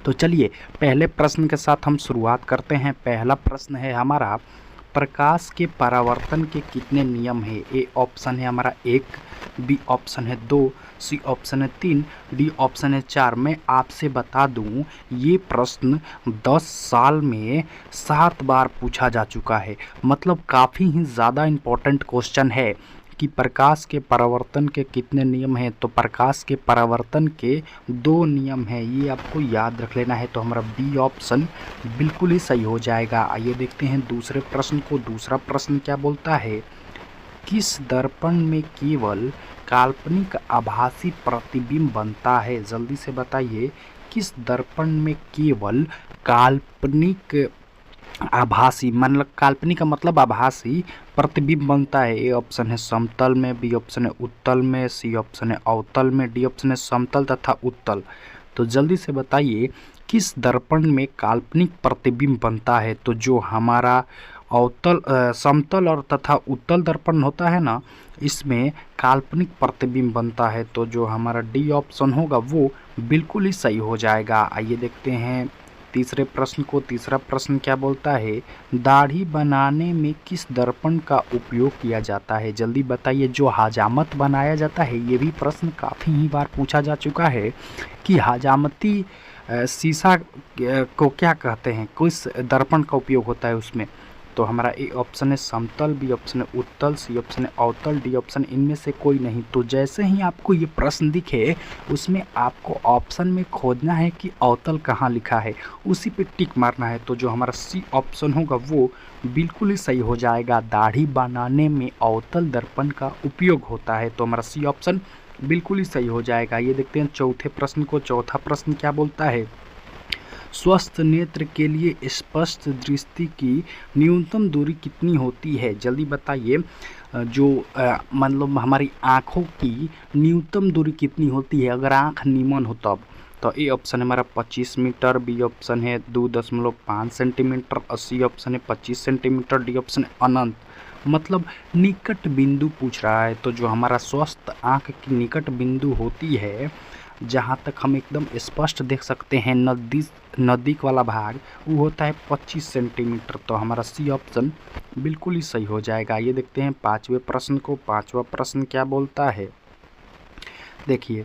तो चलिए पहले प्रश्न के साथ हम शुरुआत करते हैं। पहला प्रश्न है हमारा, प्रकाश के परावर्तन के कितने नियम हैं? ए ऑप्शन है हमारा 1, बी ऑप्शन है 2, सी ऑप्शन है 3, डी ऑप्शन है 4। मैं आपसे बता दूं ये प्रश्न 10 साल में 7 बार पूछा जा चुका है। मतलब काफ़ी ही ज़्यादा इम्पोर्टेंट क्वेश्चन है कि प्रकाश के परावर्तन के कितने नियम हैं। तो प्रकाश के परावर्तन के 2 नियम हैं, ये आपको याद रख लेना है। तो हमारा बी ऑप्शन बिल्कुल ही सही हो जाएगा। आइए देखते हैं दूसरे प्रश्न को। दूसरा प्रश्न क्या बोलता है, किस दर्पण में केवल काल्पनिक आभासी प्रतिबिंब बनता है? जल्दी से बताइए, किस दर्पण में केवल काल्पनिक आभासी, मतलब काल्पनिक का मतलब आभासी प्रतिबिंब बनता है? ए ऑप्शन है समतल में, बी ऑप्शन है उत्तल में, सी ऑप्शन है अवतल में, डी ऑप्शन है समतल तथा उत्तल। तो जल्दी से बताइए किस दर्पण में काल्पनिक प्रतिबिंब बनता है? तो जो हमारा अवतल समतल और तथा उत्तल दर्पण होता है ना, इसमें काल्पनिक प्रतिबिंब बनता है। तो जो हमारा डी ऑप्शन होगा वो बिल्कुल ही सही हो जाएगा। आइए देखते हैं तीसरे प्रश्न को। तीसरा प्रश्न क्या बोलता है, दाढ़ी बनाने में किस दर्पण का उपयोग किया जाता है? जल्दी बताइए। जो हजामत बनाया जाता है, ये भी प्रश्न काफ़ी ही बार पूछा जा चुका है कि हजामती शीशा को क्या कहते हैं, किस दर्पण का उपयोग होता है उसमें? तो हमारा ए ऑप्शन है समतल, बी ऑप्शन है उत्तल, सी ऑप्शन है अवतल, डी ऑप्शन इनमें से कोई नहीं। तो जैसे ही आपको ये प्रश्न दिखे उसमें आपको ऑप्शन में खोजना है कि अवतल कहाँ लिखा है, उसी पे टिक मारना है। तो जो हमारा सी ऑप्शन होगा वो बिल्कुल ही सही हो जाएगा। दाढ़ी बनाने में अवतल दर्पण का उपयोग होता है। तो हमारा सी ऑप्शन बिल्कुल ही सही हो जाएगा। ये देखते हैं चौथे प्रश्न को। चौथा प्रश्न क्या बोलता है, स्वस्थ नेत्र के लिए स्पष्ट दृष्टि की न्यूनतम दूरी कितनी होती है? जल्दी बताइए। जो मतलब हमारी आँखों की न्यूनतम दूरी कितनी होती है अगर आँख नीमन हो तब? तो ए ऑप्शन है हमारा 25 मीटर, बी ऑप्शन है 2.5 सेंटीमीटर, और सी ऑप्शन है 25 सेंटीमीटर, डी ऑप्शन है अनंत। मतलब निकट बिंदु पूछ रहा है। तो जो हमारा स्वस्थ आँख की निकट बिंदु होती है, जहाँ तक हम एकदम स्पष्ट देख सकते हैं नज़दीक वाला भाग, वो होता है 25 सेंटीमीटर। तो हमारा सी ऑप्शन बिल्कुल ही सही हो जाएगा। ये देखते हैं पांचवें प्रश्न को। पांचवा प्रश्न क्या बोलता है, देखिए,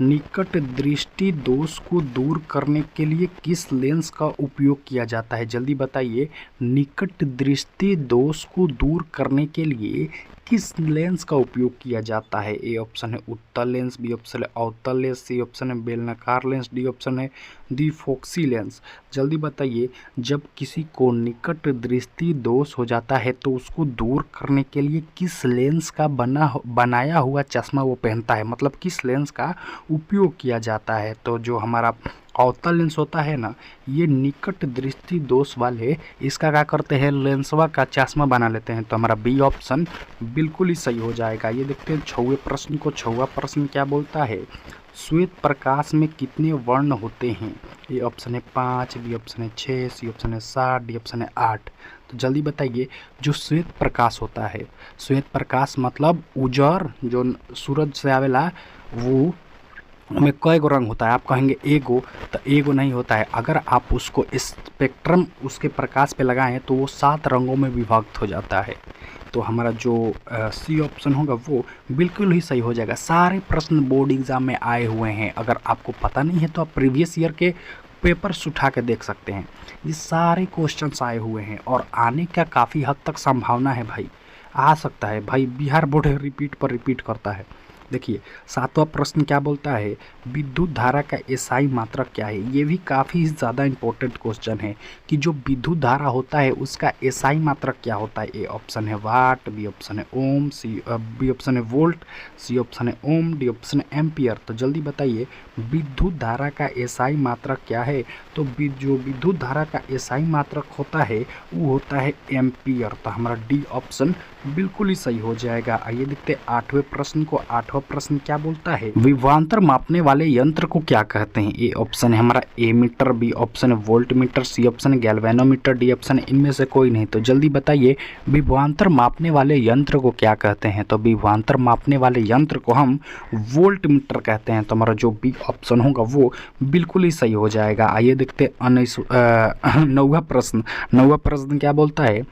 निकट दृष्टि दोष को दूर करने के लिए किस लेंस का उपयोग किया जाता है? जल्दी बताइए। निकट दृष्टि दोष को दूर करने के लिए किस लेंस का उपयोग किया जाता है? ए ऑप्शन है उत्तल लेंस, बी ऑप्शन है अवतल लेंस, सी ऑप्शन है बेलनाकार लेंस, डी ऑप्शन है द्विफोक्सी लेंस। जल्दी बताइए। जब किसी को निकट दृष्टि दोष हो जाता है तो उसको दूर करने के लिए किस लेंस का बनाया हुआ चश्मा वो पहनता है, मतलब किस लेंस का उपयोग किया जाता है? तो जो हमारा अवतल लेंस होता है ना, ये निकट दृष्टि दोष वाले इसका क्या करते हैं, लेंसवा का चश्मा बना लेते हैं। तो हमारा बी ऑप्शन बिल्कुल ही सही हो जाएगा। ये देखते हैं छठवें प्रश्न को। छठवां प्रश्न क्या बोलता है, श्वेत प्रकाश में कितने वर्ण होते हैं? ए ऑप्शन है 5, बी ऑप्शन है 6, सी ऑप्शन है 7, डी ऑप्शन है 8। तो जल्दी बताइए। जो श्वेत प्रकाश होता है, श्वेत प्रकाश मतलब उजर जो सूरज से आवेला, वो में कई गो रंग होता है? आप कहेंगे एगो, तो एगो नहीं होता है। अगर आप उसको स्पेक्ट्रम उसके प्रकाश पे लगाएं तो वो 7 रंगों में विभक्त हो जाता है। तो हमारा जो सी ऑप्शन होगा वो बिल्कुल ही सही हो जाएगा। सारे प्रश्न बोर्ड एग्जाम में आए हुए हैं। अगर आपको पता नहीं है तो आप प्रीवियस ईयर के पेपर्स उठा के देख सकते हैं। ये सारे क्वेश्चंस आए हुए हैं और आने का काफ़ी हद तक संभावना है भाई, आ सकता है भाई। बिहार बोर्ड रिपीट पर रिपीट करता है। देखिए 7वां प्रश्न क्या बोलता है, विद्युत धारा का एसआई मात्रक क्या है? ये भी काफ़ी ज़्यादा इम्पोर्टेंट क्वेश्चन है कि जो विद्युत धारा होता है उसका एसआई मात्रक क्या होता है? ए ऑप्शन है वाट, बी ऑप्शन है ओम, बी ऑप्शन है वोल्ट, सी ऑप्शन है ओम, डी ऑप्शन है एम्पियर। तो जल्दी बताइए विद्युत धारा का एसआई मात्रक क्या है? तो जो विद्युत धारा का एसआई मात्रक होता है वो होता है एम्पियर। तो हमारा डी ऑप्शन बिल्कुल ही सही हो जाएगा। आइए देखते हैं 8वें प्रश्न को। 8वां प्रश्न क्या बोलता है, विभवांतर मापने वाले यंत्र को क्या कहते हैं। ए ऑप्शन है हमारा एमीटर, बी ऑप्शन है वोल्ट मीटर, सी ऑप्शन है गैल्वेनोमीटर, डी ऑप्शन है इनमें से कोई नहीं। तो जल्दी बताइए विभवांतर मापने वाले यंत्र को क्या कहते हैं। तो विभवांतर मापने वाले यंत्र को हम वोल्ट मीटर कहते हैं। तो हमारा जो बी ऑप्शन होगा वो बिल्कुल ही सही हो जाएगा। आइए देखते हैं नौवा प्रश्न क्या बोलता है,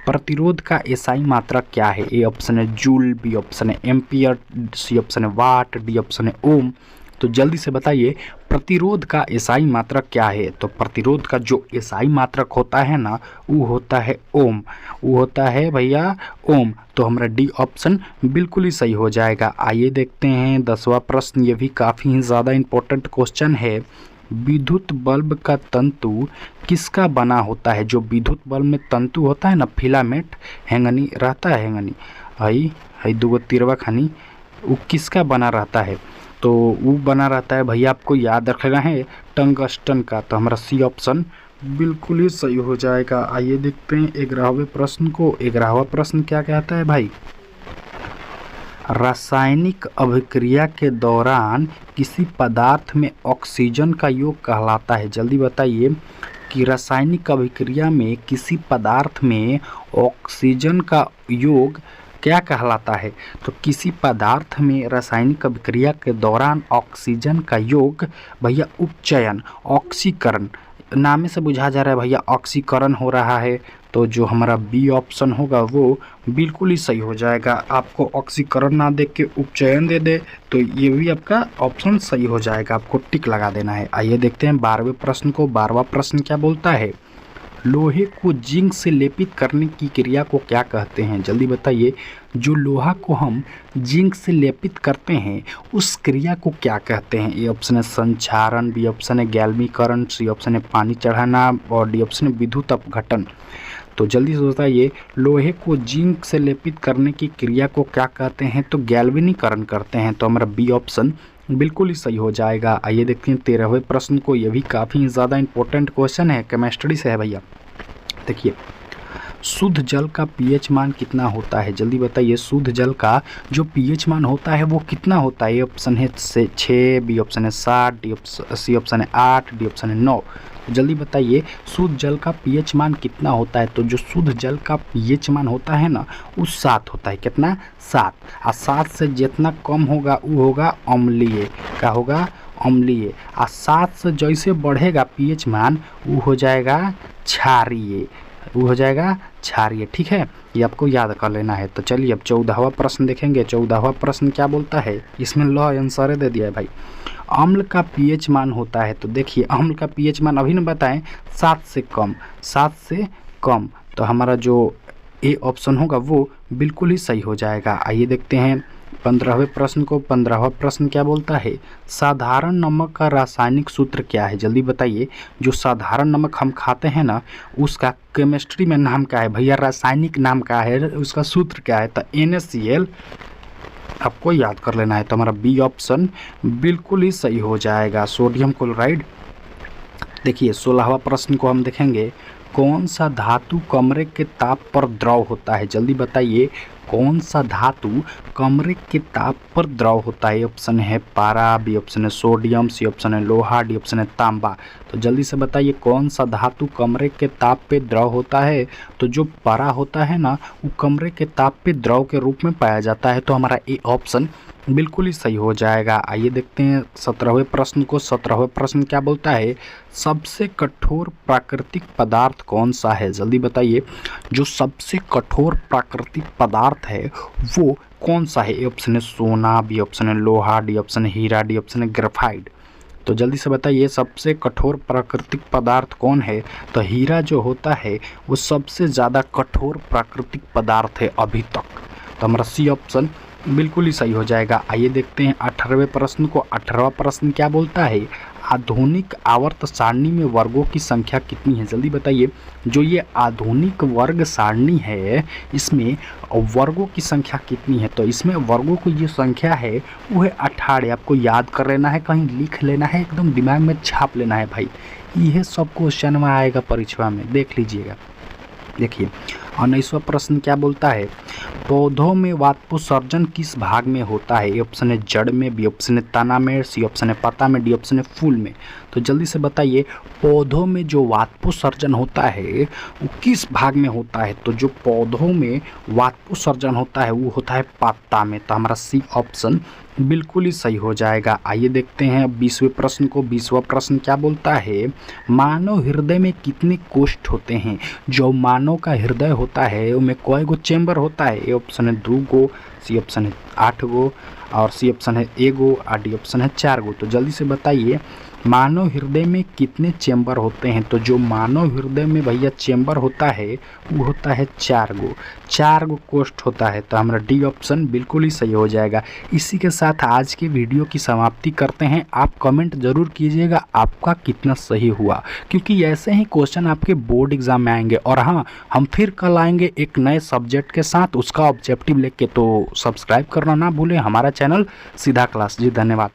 प्रतिरोध का एसआई मात्रक क्या है। ए ऑप्शन है जूल, बी ऑप्शन है एम्पियर, सी ऑप्शन है वाट, डी ऑप्शन है ओम। तो जल्दी से बताइए प्रतिरोध का एसआई मात्रक क्या है। तो प्रतिरोध का जो एसआई मात्रक होता है ना वो होता है ओम, वो होता है भैया ओम। तो हमारा डी ऑप्शन बिल्कुल ही सही हो जाएगा। आइए देखते हैं 10वां प्रश्न, ये भी काफ़ी ज़्यादा इम्पोर्टेंट क्वेश्चन है। विद्युत बल्ब का तंतु किसका बना होता है। जो विद्युत बल्ब में तंतु होता है ना, फिलामेंट हैंगनी रहता है, हैंगनी हई दूगो तिरवा खानी, वो किसका बना रहता है। तो वो बना रहता है भैया, आपको याद रखना है टंगस्टन का। तो हमारा सी ऑप्शन बिल्कुल ही सही हो जाएगा। आइए देखते हैं 11वें प्रश्न को। 11वां प्रश्न क्या कहता है भाई, रासायनिक अभिक्रिया के दौरान किसी पदार्थ में ऑक्सीजन का योग कहलाता है। जल्दी बताइए कि रासायनिक अभिक्रिया में किसी पदार्थ में ऑक्सीजन का योग क्या कहलाता है। तो किसी पदार्थ में रासायनिक अभिक्रिया के दौरान ऑक्सीजन का योग भैया उपचयन, ऑक्सीकरण, नाम से बुझा जा रहा है भैया ऑक्सीकरण हो रहा है। तो जो हमारा बी ऑप्शन होगा वो बिल्कुल ही सही हो जाएगा। आपको ऑक्सीकरण ना देख के उपचयन दे दे तो ये भी आपका ऑप्शन सही हो जाएगा, आपको टिक लगा देना है। आइए देखते हैं 12वें प्रश्न को। 12वां प्रश्न क्या बोलता है, लोहे को जिंक से लेपित करने की क्रिया को क्या कहते हैं। जल्दी बताइए जो लोहा को हम जिंक से लेपित करते हैं उस क्रिया को क्या कहते हैं। ए ऑप्शन है संक्षारण, बी ऑप्शन है गैल्वीकरण, सी ऑप्शन है पानी चढ़ाना और डी ऑप्शन है विद्युत अपघटन। तो जल्दी से बताइए लोहे को जिंक से लेपित करने की क्रिया को क्या कहते हैं। तो गैल्वेनीकरण करते हैं। तो हमारा बी ऑप्शन बिल्कुल ही सही हो जाएगा। आइए देखते हैं 13वें प्रश्न को। यह भी काफ़ी ज़्यादा इंपॉर्टेंट क्वेश्चन है, केमिस्ट्री से है भैया। देखिए शुद्ध जल का पीएच मान कितना होता है। जल्दी बताइए शुद्ध जल का जो पीएच मान होता है वो कितना होता है। ए ऑप्शन है 6, बी ऑप्शन है 7, सी ऑप्शन है 8, डी ऑप्शन है 9। जल्दी बताइए शुद्ध जल का पीएच मान कितना होता है। तो जो शुद्ध जल का पीएच मान होता है ना वो 7 होता है। कितना, 7। और 7 से जितना कम होगा वो होगा अम्लीय। क्या होगा, अम्लीय। और 7 से जैसे बढ़ेगा पीएच मान वो हो जाएगा क्षारीय, वो हो जाएगा क्षारीय। ठीक है, ये आपको याद कर लेना है। तो चलिए अब 14वां प्रश्न देखेंगे। 14वां प्रश्न क्या बोलता है, इसमें लॉ आंसर दे दिया है भाई। अम्ल का पीएच मान होता है। तो देखिए अम्ल का पीएच मान अभी न बताएं, 7 से कम, 7 से कम। तो हमारा जो ए ऑप्शन होगा वो बिल्कुल ही सही हो जाएगा। आइए देखते हैं 15वें प्रश्न को। 15वां प्रश्न क्या बोलता है, साधारण नमक का रासायनिक सूत्र क्या है। जल्दी बताइए जो साधारण नमक हम खाते हैं ना उसका केमिस्ट्री में नाम क्या है भैया, रासायनिक नाम क्या है, उसका सूत्र क्या है। तो NaCl आपको याद कर लेना है। तो हमारा बी ऑप्शन बिल्कुल ही सही हो जाएगा, सोडियम क्लोराइड। देखिए 16वां प्रश्न को हम देखेंगे। कौन सा धातु कमरे के ताप पर द्रव होता है। जल्दी बताइए कौन सा धातु कमरे के ताप पर द्रव होता है। ऑप्शन है पारा, बी ऑप्शन है सोडियम, सी ऑप्शन है लोहा, डी ऑप्शन है तांबा। तो जल्दी से बताइए कौन सा धातु कमरे के ताप पे द्रव होता है। तो जो पारा होता है ना वो कमरे के ताप पे द्रव के रूप में पाया जाता है। तो हमारा ए ऑप्शन बिल्कुल ही सही हो जाएगा। आइए देखते हैं 17वें प्रश्न को। 17वें प्रश्न क्या बोलता है, सबसे कठोर प्राकृतिक पदार्थ कौन सा है। जल्दी बताइए जो सबसे कठोर प्राकृतिक पदार्थ है वो कौन सा है। ए ऑप्शन है सोना, बी ऑप्शन है लोहा, डी ऑप्शन है हीरा, डी ऑप्शन है ग्रेफाइट। तो जल्दी से बताइए सबसे कठोर प्राकृतिक पदार्थ कौन है। तो हीरा जो होता है वो सबसे ज़्यादा कठोर प्राकृतिक पदार्थ है अभी तक। तो हमारा सी ऑप्शन बिल्कुल ही सही हो जाएगा। आइए देखते हैं 18वें प्रश्न को। 18वां प्रश्न क्या बोलता है, आधुनिक आवर्त सारणी में वर्गों की संख्या कितनी है। जल्दी बताइए जो ये आधुनिक वर्ग सारणी है इसमें वर्गों की संख्या कितनी है। तो इसमें वर्गों की जो संख्या है वो है 18। आपको याद कर लेना है, कहीं लिख लेना है, एकदम दिमाग में छाप लेना है भाई। यह सब क्वेश्चन में आएगा परीक्षा में, देख लीजिएगा। देखिए 19वां प्रश्न क्या बोलता है, पौधों में वाष्पोत्सर्जन किस भाग में होता है? ए ऑप्शन है जड़ में, बी ऑप्शन है तना में, सी ऑप्शन है पत्ता में, डी ऑप्शन है फूल में। तो जल्दी से बताइए, पौधों में जो वाष्पोत्सर्जन होता है वो किस भाग में होता है? तो जो पौधों में वाष्पोत्सर्जन होता है वो होता है पत्ता में। तो हमारा सी ऑप्शन बिल्कुल ही सही हो जाएगा। आइए देखते हैं 20वें प्रश्न को। 20वां प्रश्न क्या बोलता है? मानव हृदय में कितने कोष्ठ होते हैं? जो मानव का हृदय होता है उसमें कई गो चेंबर होता है? ए ऑप्शन है 2 गो, सी ऑप्शन है 8 गो, और सी ऑप्शन है 1 गो, और डी ऑप्शन है 4 गो। तो जल्दी से बताइए, मानव हृदय में कितने चेंबर होते हैं? तो जो मानव हृदय में भैया चेंबर होता है वो होता है 4 गो, 4 गो कोष्ठ होता है। तो हमारा डी ऑप्शन बिल्कुल ही सही हो जाएगा। इसी के साथ आज के वीडियो की समाप्ति करते हैं। आप कमेंट जरूर कीजिएगा आपका कितना सही हुआ, क्योंकि ऐसे ही क्वेश्चन आपके बोर्ड एग्जाम में आएंगे। और हाँ, हम फिर कल आएंगे एक नए सब्जेक्ट के साथ, उसका ऑब्जेक्टिव लेके। तो सब्सक्राइब करना ना भूलें हमारा चैनल सीधा क्लास जी। धन्यवाद।